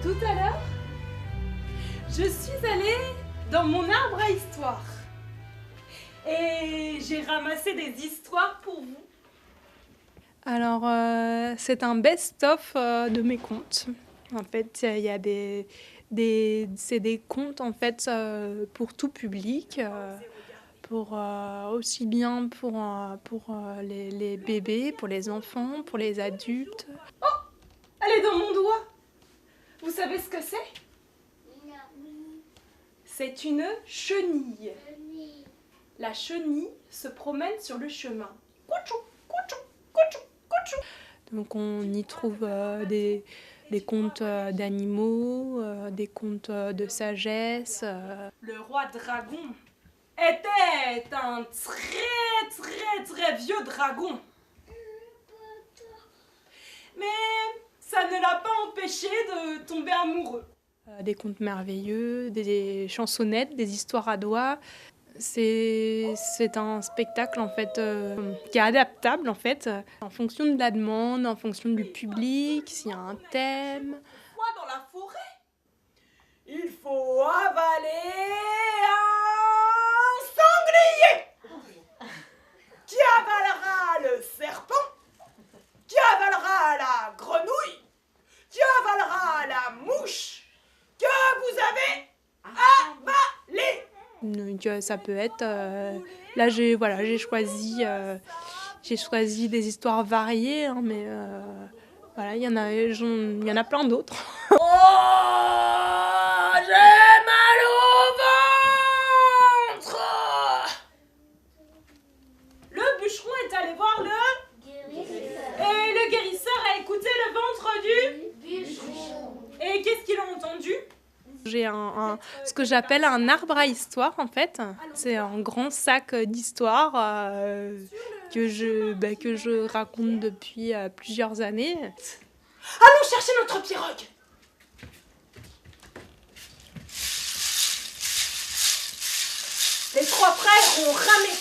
Tout à l'heure, je suis allée dans mon arbre à histoire et j'ai ramassé des histoires pour vous. Alors, c'est un best-of de mes contes. En fait, il y a c'est des contes en fait pour tout public, pour aussi bien pour les bébés, pour les enfants, pour les adultes. Oh, elle est dans mon doigt. Vous savez ce que c'est? C'est une chenille. La chenille se promène sur le chemin. Couchou, couchou, couchou, couchou. Donc on y trouve des contes d'animaux, des contes de sagesse. Le roi dragon était un très vieux dragon. Mais ça ne l'a pas empêché de tomber amoureux. Des contes merveilleux, des chansonnettes, des histoires à doigts. C'est un spectacle en fait qui est adaptable en fait en fonction de la demande, en fonction du public, s'il y a un thème. Dans la forêt, il faut avaler un sanglier qui avalera le serpent, qui avalera la grenouille, qui avalera la mouche que vous avez avalée. Donc ça peut être là j'ai choisi des histoires variées hein, mais voilà il y en a plein d'autres. Oh, j'ai mal au ventre. Le bûcheron est allé voir le guérisseur. Et le guérisseur a écouté le ventre du bûcheron. Et qu'est-ce qu'il a entendu? J'ai ce que j'appelle un arbre à histoire en fait. C'est un grand sac d'histoires que je raconte depuis plusieurs années. Allons chercher notre pirogue. Les trois frères ont ramé,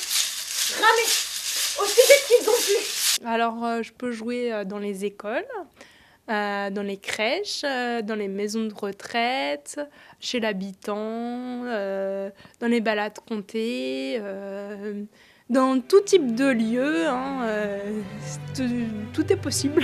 aussi vite qu'ils ont pu. Alors je peux jouer dans les écoles. Dans les crèches, dans les maisons de retraite, chez l'habitant, dans les balades comptées, dans tout type de lieu, hein, tout est possible.